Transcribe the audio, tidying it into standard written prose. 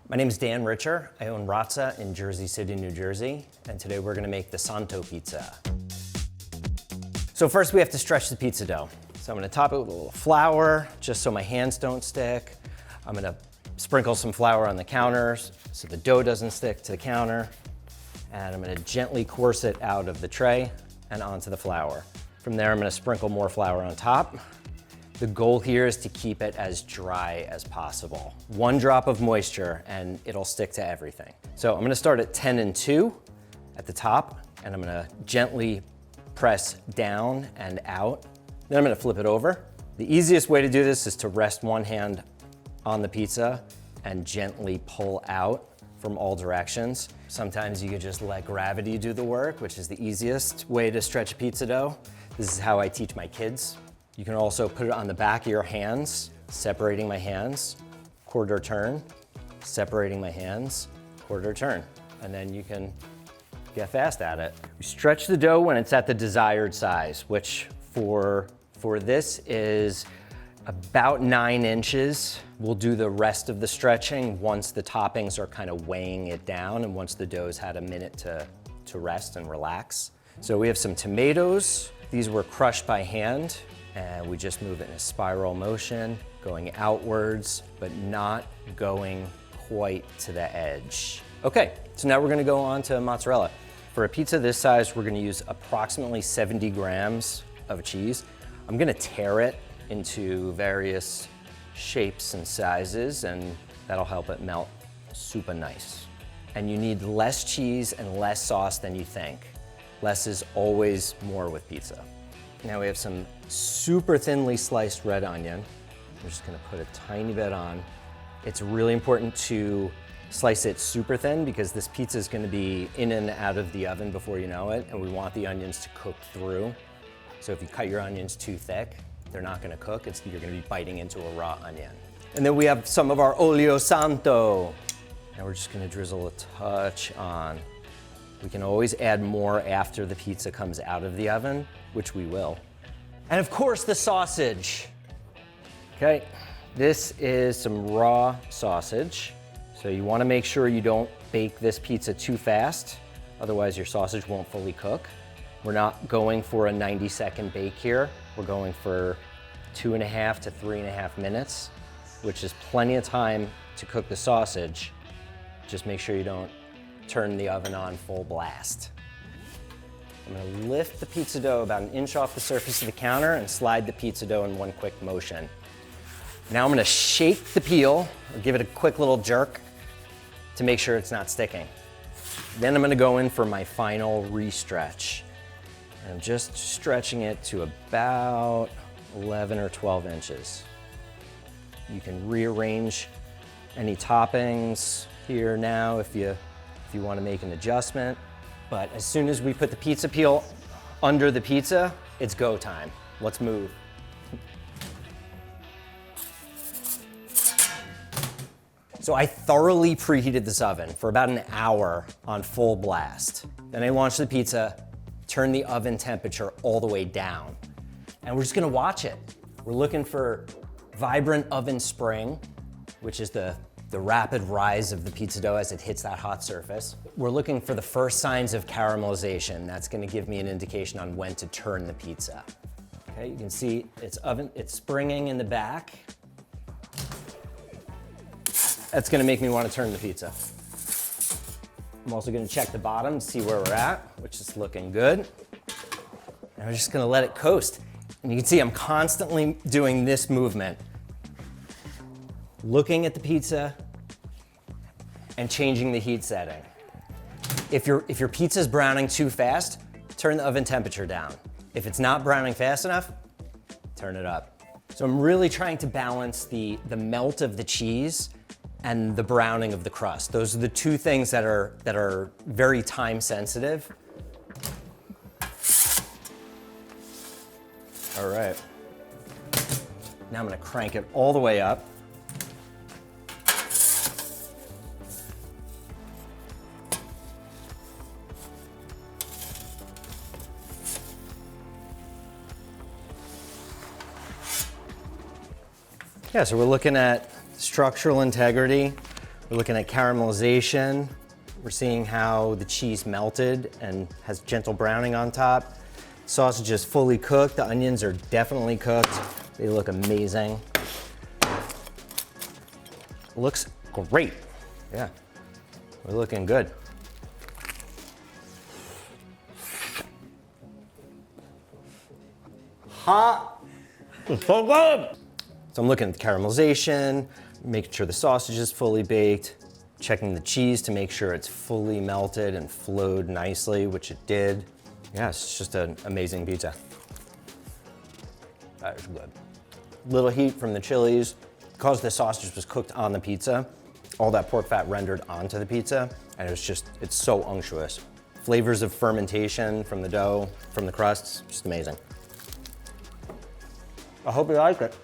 My name is Dan Richer. I own Razza in Jersey City, New Jersey, and today we're gonna make the Santo pizza. So first we have to stretch the pizza dough. So I'm gonna top it with a little flour, just so my hands don't stick. I'm gonna sprinkle some flour on the counters so the dough doesn't stick to the counter. And I'm gonna gently course it out of the tray and onto the flour. From there, I'm gonna sprinkle more flour on top. The goal here is to keep it as dry as possible. 1 drop of moisture and it'll stick to everything. So I'm gonna start at 10 and 2 at the top, and I'm gonna gently press down and out. Then I'm gonna flip it over. The easiest way to do this is to rest one hand on the pizza and gently pull out from all directions. Sometimes you could just let gravity do the work, which is the easiest way to stretch a pizza dough. This is how I teach my kids. You can also put it on the back of your hands, separating my hands, quarter turn, separating my hands, quarter turn. And then you can get fast at it. We stretch the dough when it's at the desired size, which for this is about 9 inches. We'll do the rest of the stretching once the toppings are kind of weighing it down and once the dough's had a minute to rest and relax. So we have some tomatoes. These were crushed by hand. And we just move it in a spiral motion, going outwards, but not going quite to the edge. Okay, so now we're gonna go on to mozzarella. For a pizza this size, we're gonna use approximately 70 grams of cheese. I'm gonna tear it into various shapes and sizes, and that'll help it melt super nice. And you need less cheese and less sauce than you think. Less is always more with pizza. Now we have some super thinly sliced red onion. I'm just gonna put a tiny bit on. It's really important to slice it super thin because this pizza is gonna be in and out of the oven before you know it, and we want the onions to cook through. So if you cut your onions too thick, they're not gonna cook. You're gonna be biting into a raw onion. And then we have some of our olio Santo. And we're just gonna drizzle a touch on. We can always add more after the pizza comes out of the oven, which we will. And of course, the sausage. Okay, this is some raw sausage. So you wanna make sure you don't bake this pizza too fast, otherwise your sausage won't fully cook. We're not going for a 90-second bake here. We're going for 2.5 to 3.5 minutes, which is plenty of time to cook the sausage. Just make sure you don't turn the oven on full blast. I'm gonna lift the pizza dough about 1 inch off the surface of the counter and slide the pizza dough in one quick motion. Now I'm gonna shake the peel, or give it a quick little jerk to make sure it's not sticking. Then I'm gonna go in for my final re-stretch. And I'm just stretching it to about 11 or 12 inches. You can rearrange any toppings here now if you want to make an adjustment. But as soon as we put the pizza peel under the pizza, it's go time. Let's move. So I thoroughly preheated this oven for about an hour on full blast. Then I launched the pizza, turned the oven temperature all the way down. And we're just gonna watch it. We're looking for vibrant oven spring, which is the rapid rise of the pizza dough as it hits that hot surface. We're looking for the first signs of caramelization. That's gonna give me an indication on when to turn the pizza. Okay, you can see it's springing in the back. That's gonna make me wanna turn the pizza. I'm also gonna check the bottom to see where we're at, which is looking good. And we're just gonna let it coast. And you can see I'm constantly doing this movement, looking at the pizza and changing the heat setting. If your pizza's browning too fast, turn the oven temperature down. If it's not browning fast enough, turn it up. So I'm really trying to balance the melt of the cheese and the browning of the crust. Those are the two things that are very time sensitive. All right. Now I'm gonna crank it all the way up. Yeah, so we're looking at structural integrity. We're looking at caramelization. We're seeing how the cheese melted and has gentle browning on top. Sausage is fully cooked. The onions are definitely cooked. They look amazing. Looks great. Yeah, we're looking good. Hot. It's so good. So I'm looking at the caramelization, making sure the sausage is fully baked, checking the cheese to make sure it's fully melted and flowed nicely, which it did. Yeah, it's just an amazing pizza. That is good. Little heat from the chilies. Because the sausage was cooked on the pizza, all that pork fat rendered onto the pizza, and it's so unctuous. Flavors of fermentation from the dough, from the crusts, just amazing. I hope you like it.